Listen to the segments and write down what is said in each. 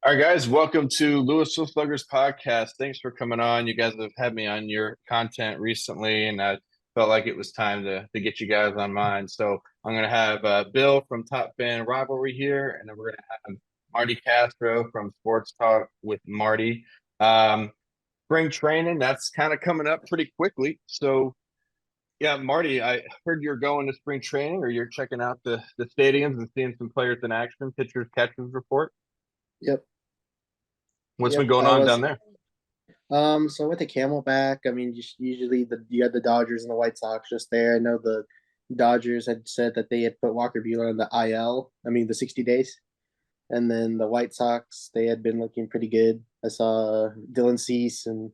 All right, guys, welcome to Lewisville Sluggers Podcast. Thanks for coming on. You guys have had me on your content recently, and I felt like it was time to get you guys on mine. So I'm going to have Bill from Top Fan Rivalry here, and then we're going to have Marty Castro from Sports Talk with Marty. Spring training, that's kind of coming up pretty quickly. So, yeah, Marty, I heard you're going to spring training or you're checking out the stadiums and seeing some players in action, pitchers, catchers report. Yep. What's been Yep. going I on was. down there? So with the Camelback, I mean, usually you had the Dodgers and the White Sox just there. I know the Dodgers had said that they had put Walker Buehler on the IL. I mean, the 60 days, and then the White Sox they had been looking pretty good. I saw Dylan Cease and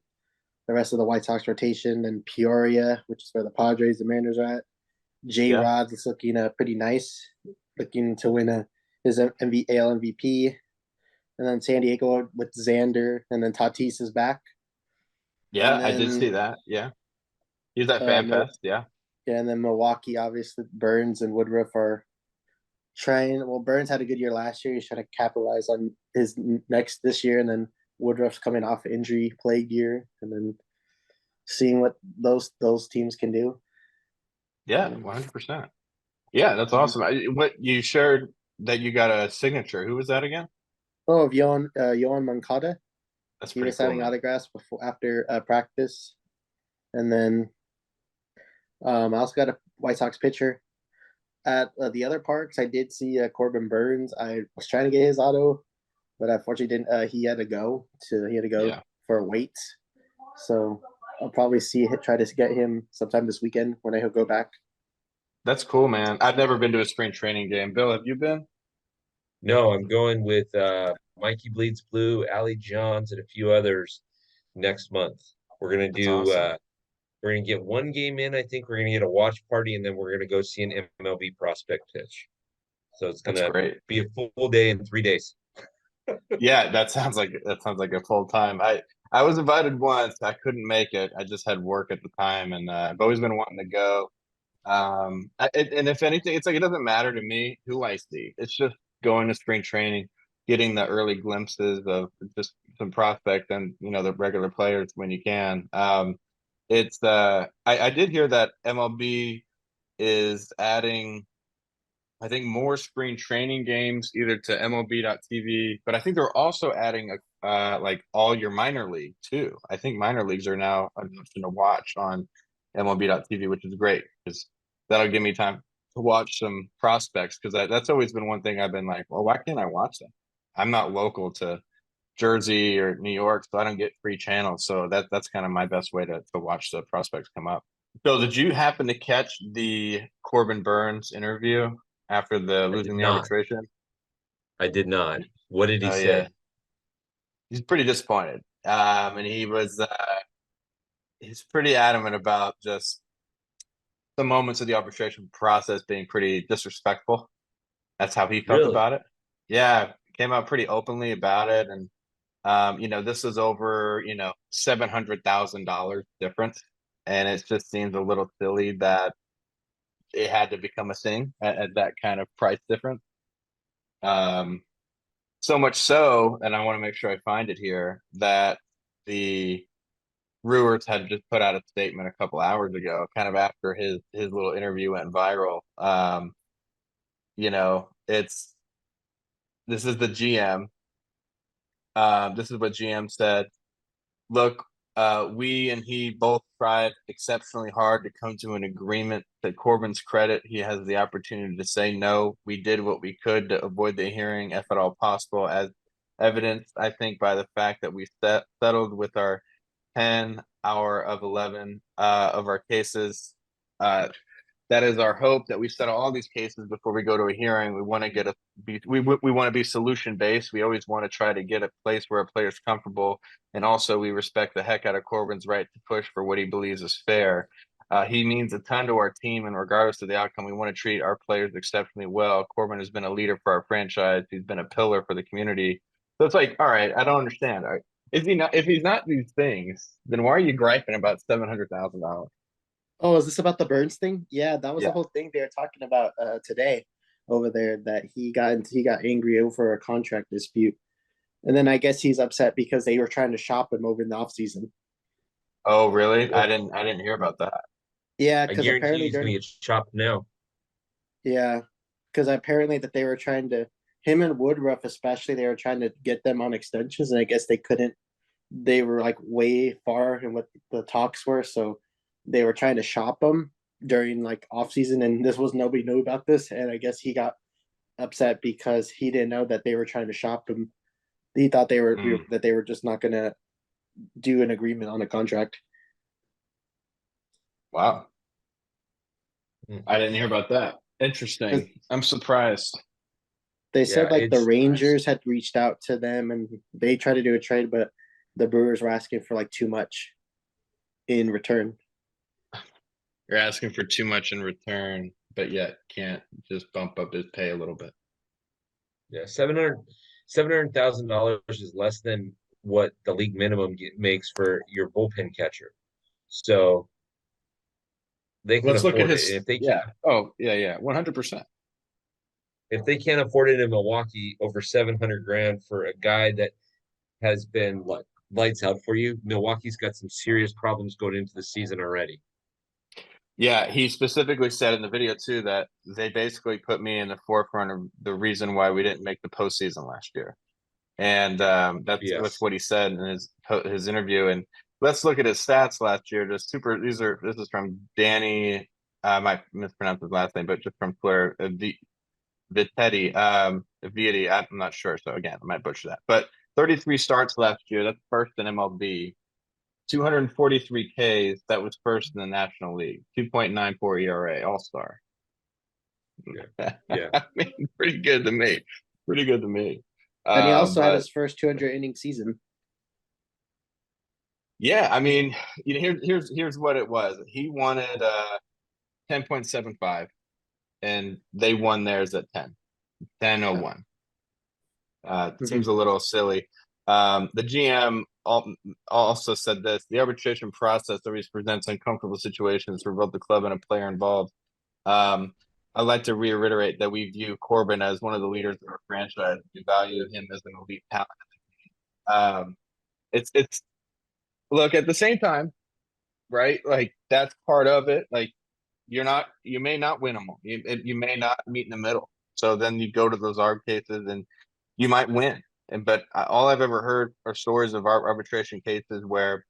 the rest of the White Sox rotation, and Peoria, which is where the Padres and Mariners are at. J Yeah. Rod is looking pretty nice, looking to win his AL MVP. And then San Diego with Xander, and then Tatis is back. Yeah, And I did see then that. Yeah. He's at uh, Fan Mil- Fest. Yeah. yeah, and then Milwaukee, obviously Burns and Woodruff are trying. Well, Burns had a good year last year. He's trying to capitalize on his next this year, and then Woodruff's coming off an injury plagued year, and then seeing what those teams can do. Yeah, Um, 100%. Yeah, that's awesome. What you shared that you got a signature. Who was that again? Oh, of Yohan Moncada, That's he pretty was cool, signing man. autographs before after practice, and then I also got a White Sox pitcher at the other parks. I did see Corbin Burns. I was trying to get his auto, but unfortunately didn't. He had to go Yeah. for weights. So I'll probably try to get him sometime this weekend when I go back. That's cool, man. I've never been to a spring training game. Bill, have you been? No, I'm going with Mikey Bleeds Blue, Allie Johns, and a few others next month. We're gonna That's do awesome. we're gonna get one game in. I think we're gonna get a watch party, and then we're gonna go see an MLB prospect pitch. So it's That's gonna great. be a full day in 3 days. Yeah, that sounds like a full time. I was invited once. I couldn't make it. I just had work at the time, and I've always been wanting to go. And if anything, it's like it doesn't matter to me who I see. It's just going to spring training, getting the early glimpses of just some prospects and the regular players when you can. It's I did hear that MLB is adding, I think, more spring training games either to MLB.TV, but I think they're also adding like all your minor league too. I think minor leagues are now an option to watch on MLB.TV, which is great because that'll give me time to watch some prospects because that's always been one thing I've been like, well, why can't I watch them? I'm not local to Jersey or New York, so I don't get free channels. So that's kind of my best way to watch the prospects come up. Bill, did you happen to catch the Corbin Burns interview after the I did losing the not. arbitration? I did not. What did he Oh say? yeah, he's pretty disappointed. And he's pretty adamant about just the moments of the arbitration process being pretty disrespectful. That's how he felt Really? about it. Yeah, came out pretty openly about it, and this is over $700,000 difference, and it just seems a little silly that it had to become a thing at that kind of price difference. Um, so much so, and I want to make sure I find it here, that the Brewers had just put out a statement a couple hours ago, kind of after his little interview went viral. It's this is the GM. This is what GM said. Look, we and he both tried exceptionally hard to come to an agreement. To Corbin's credit, he has the opportunity to say no. We did what we could to avoid the hearing, if at all possible, as evidenced, I think, by the fact that we settled with our 10 hour of 11 of our cases. That is our hope, that we settle all these cases before we go to a hearing. We want to we want to be solution based. We always want to try to get a place where a player's comfortable, and also we respect the heck out of Corbin's right to push for what he believes is fair. He means a ton to our team, and regardless of the outcome, we want to treat our players exceptionally well. Corbin has been a leader for our franchise. He's been a pillar for the community. So it's like, all right, I don't understand. All right, if he's not these things, then why are you griping about $700,000? Oh, is this about the Burns thing? Yeah, that was the Yeah. whole thing they were talking about today over there. That he got angry over a contract dispute. And then I guess he's upset because they were trying to shop him over in the offseason. Oh, really? Well, I didn't hear about that. Yeah, I because guarantee apparently he's going during to get chopped now. yeah, because apparently that they were trying to him and Woodruff especially they were trying to get them on extensions, and I guess they couldn't. They were like way far in what the talks were, so they were trying to shop them during like off season, and this was nobody knew about this, and I guess he got upset because he didn't know that they were trying to shop him. He thought Mm, that they were just not gonna do an agreement on a contract. wow. Mm. I didn't hear about that. Interesting. I'm surprised. They Yeah, said like the it's Rangers had reached out to them and they tried to do a trade, but the Brewers were asking for like too much in return. You're asking for too much in return, but yet can't just bump up his pay a little bit. yeah, $700,000 is less than what the league minimum makes for your bullpen catcher. So they can Let's look at afford it. And his. if they can't Yeah. Oh, yeah, yeah. 100%. if they can't afford it in Milwaukee over 700 grand for a guy that has been like lights out for you, Milwaukee's got some serious problems going into the season already. Yeah, he specifically said in the video too that they basically put me in the forefront of the reason why we didn't make the postseason last year, and that's Yes. what he said in his interview. And let's look at his stats last year. Just super. This is from Danny. I might mispronounce his last name, but just from Twitter, Vitetti, Vietti. I'm not sure. So again, I might butcher that. But 33 starts last year. That's first in MLB. 243 Ks. That was first in the National League. 2.94 ERA. All star. Yeah. Yeah. I mean, pretty good to me. Pretty good to me. And he also had But his first 200 inning season. yeah, I mean, here's what it was. He wanted 10.75, and they won theirs at 10. 10.01. Mhm. Seems a little silly. The GM also said this: the arbitration process always presents uncomfortable situations for both the club and a player involved. Um, I'd like to reiterate that we view Corbin as one of the leaders of our franchise. We value him as an elite talent. Um, it's look at the same time, right? Like that's part of it. Like you may not win them all. You may not meet in the middle. So then you go to those arb cases and you might win. And but all I've ever heard are stories of arbitration cases where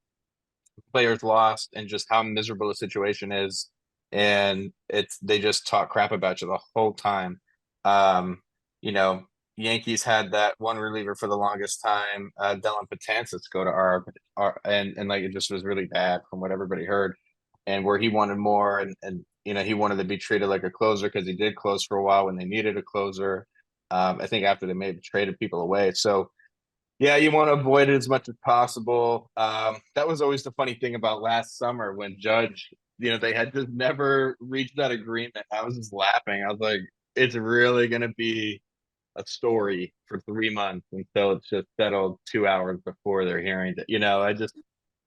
players lost and just how miserable the situation is, and it's they just talk crap about you the whole time. Um, you know, Yankees had that one reliever for the longest time, Dylan Betances, go to our and like it just was really bad from what everybody heard, and where he wanted more, and he wanted to be treated like a closer because he did close for a while when they needed a closer. I think after they maybe traded people away, so yeah, you want to avoid it as much as possible. That was always the funny thing about last summer when Judge, they had just never reached that agreement. I was just laughing. I was like, it's really going to be a story for 3 months until it's just settled 2 hours before their hearing.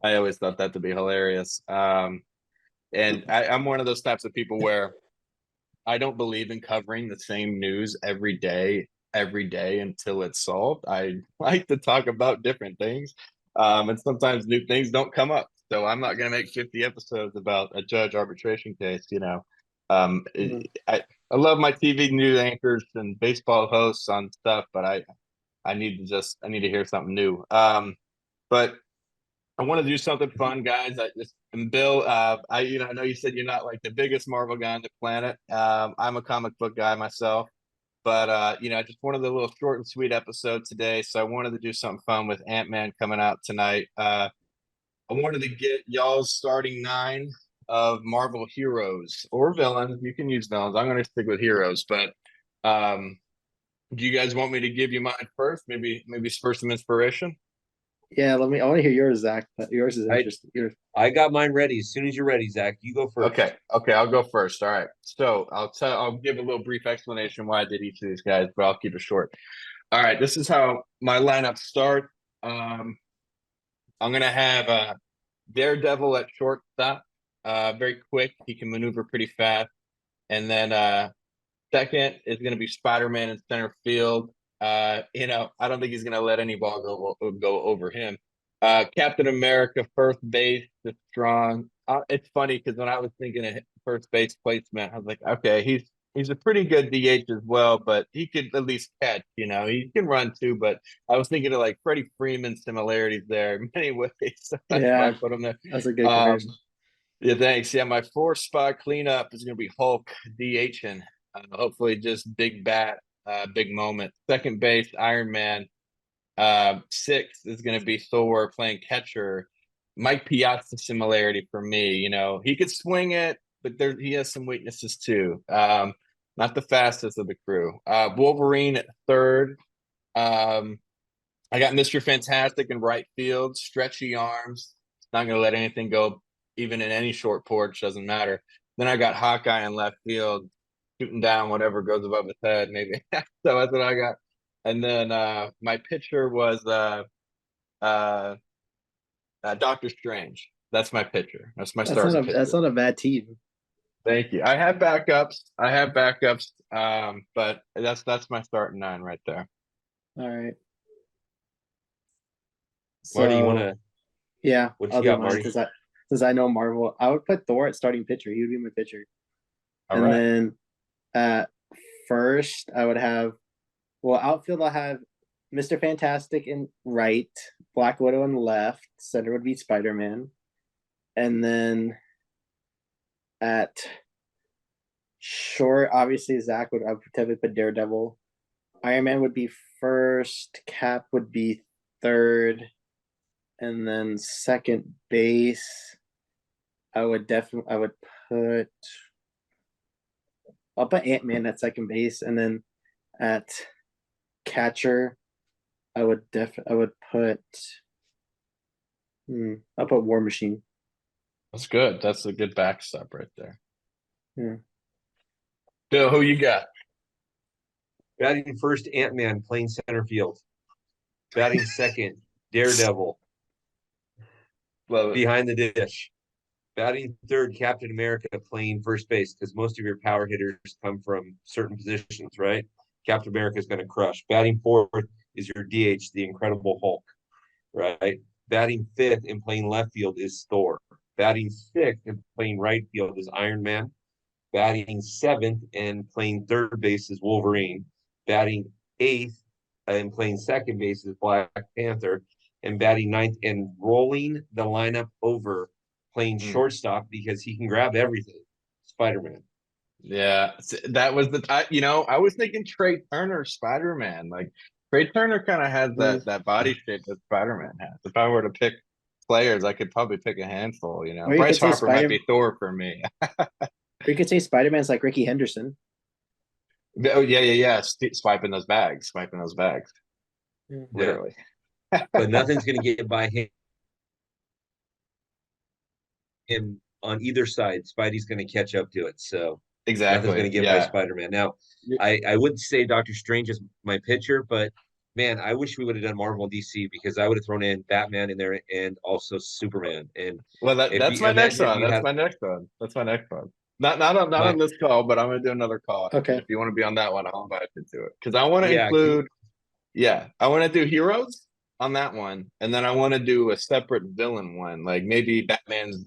I always thought that to be hilarious. And I'm one of those types of people where I don't believe in covering the same news every day until it's solved. I like to talk about different things. And sometimes new things don't come up. So I'm not going to make 50 episodes about a judge arbitration case. Um, Mhm. I love my TV news anchors and baseball hosts on stuff, but I need to hear something new. But I want to do something fun, guys. And Bill, I know you said you're not like the biggest Marvel guy on the planet. I'm a comic book guy myself, but I just wanted a little short and sweet episode today. So I wanted to do something fun with Ant-Man coming out tonight. I wanted to get y'all's starting nine of Marvel heroes or villains. You can use villains. I'm going to stick with heroes, but um, do you guys want me to give you mine first? Maybe spur some inspiration. Yeah, I want to hear yours, Zach. Yours is I interesting. Yours. I got mine ready. As soon as you're ready, Zach, you go Okay, first. okay, I'll go first. All right. So I'll give a little brief explanation why I did each of these guys, but I'll keep it short. All right, this is how my lineup starts. I'm gonna have Daredevil at shortstop. Very quick. He can maneuver pretty fast. And then second is gonna be Spider-Man in center field. I don't think he's gonna let any ball go over him. Captain America, first base, is strong. It's funny because when I was thinking of first base placement, I was like, okay, he's a pretty good DH as well, but he could at least catch. He can run too. But I was thinking of like Freddie Freeman similarities there in many ways. So that's why I Yeah, put him there. that's a good Um, comparison. yeah, thanks. Yeah, my 4 spot cleanup is going to be Hulk DHing. Hopefully, just big bat, big moment. Second base, Iron Man. 6 is going to be Thor playing catcher. Mike Piazza similarity for me. He could swing it, but he has some weaknesses too. Not the fastest of the crew. Wolverine at third. Um, I got Mr. Fantastic in right field, stretchy arms. Not going to let anything go, even in any short porch, doesn't matter. Then I got Hawkeye in left field, shooting down whatever goes above his head, maybe. So that's what I got. And then my pitcher was uh, Doctor Strange. That's my pitcher. That's my starting pitcher. That's not a bad team. Thank you. I have backups. But that's my starting 9 right there. All right. Marty, you want So to? yeah, What I'll you do got, mine Marty? since I know Marvel. I would put Thor at starting pitcher. He would be my pitcher. All And right. then at first, I would have, well, outfield, I'll have Mr. Fantastic in right, Black Widow in left, center would be Spider Man. And then at short, obviously, I would probably put Daredevil. Iron Man would be first, Cap would be third, and then second base, I would put I'll put Ant-Man at second base, and then at catcher, I would put I'll put War Machine. That's good. That's a good backstop right there. Yeah. Bill, who you got? Batting first, Ant-Man playing center field. Batting second, Daredevil Love it. behind the dish. Batting third, Captain America playing first base because most of your power hitters come from certain positions, right? Captain America is going to crush. Batting fourth is your DH, the Incredible Hulk, right? Batting fifth and playing left field is Thor. Batting sixth and playing right field is Iron Man. Batting seventh and playing third base is Wolverine. Batting eighth and playing second base is Black Panther. And batting ninth and rolling the lineup over playing shortstop because he can grab everything. Spider-Man. Yeah, that was I was thinking Trey Turner, Spider-Man. Like Trey Turner kind of has that body shape that Spider-Man has. If I were to pick players, I could probably pick a handful. Or you Bryce could say Harper might be Thor for me. Or you could say Spider-Man's like Ricky Henderson. Oh yeah. Swiping those bags, literally. But nothing's going to get by him on either side. Spidey's going to catch up to it. So nothing's going Exactly. to get by Spider-Man. Now, I would say Doctor Strange is my pitcher, but man, I wish we would have done Marvel DC because I would have thrown in Batman in there and also Superman. And Well, that's my next one. That's my next one. Not on this call, but I'm gonna do another call. Okay. If you want to be on that one, I'll invite you to it because I want to Yeah, include. I want to do heroes on that one, and then I want to do a separate villain one, like maybe Batman's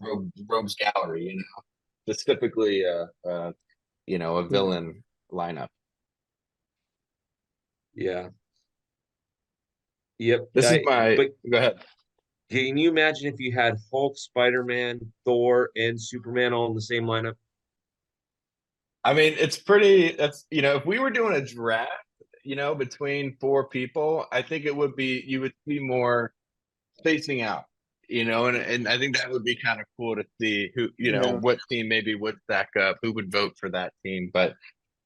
Rogues Gallery. Specifically, a villain lineup. Yeah. Yep. This is my. But Go ahead. can you imagine if you had Hulk, Spider-Man, Thor, and Superman all in the same lineup? I mean, it's pretty. That's if we were doing a draft, between 4 people, I think you would see more spacing out. And I think that would be kind of cool to see who, what team maybe would stack up, who would vote for that team. But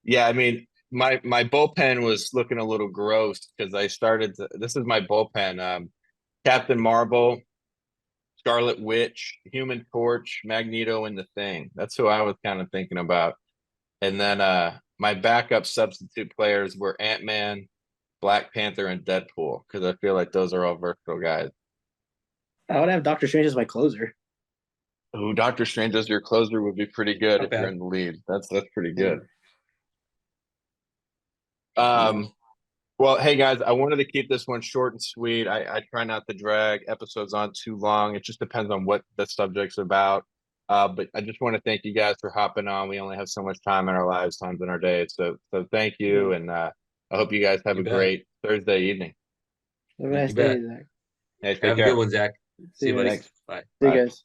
yeah, I mean, my bullpen was looking a little gross because this is my bullpen. Captain Marvel, Scarlet Witch, Human Torch, Magneto, and the Thing. That's who I was kind of thinking about. And then my backup substitute players were Ant-Man, Black Panther, and Deadpool because I feel like those are all versatile guys. I would have Doctor Strange as my closer. Oh, Doctor Strange as your closer would be pretty good Not if bad. you're in the lead. That's pretty good. Well, hey guys, I wanted to keep this one short and sweet. I try not to drag episodes on too long. It just depends on what the subject's about. But I just want to thank you guys for hopping on. We only have so much time in our lives, times in our days. So thank you, and I hope you guys have You a bet. great Thursday evening. Have a nice You day, bet. Zach. Hey, take Have a care. good one, Zach. See you, buddy. Thanks. Bye. See you Bye. guys.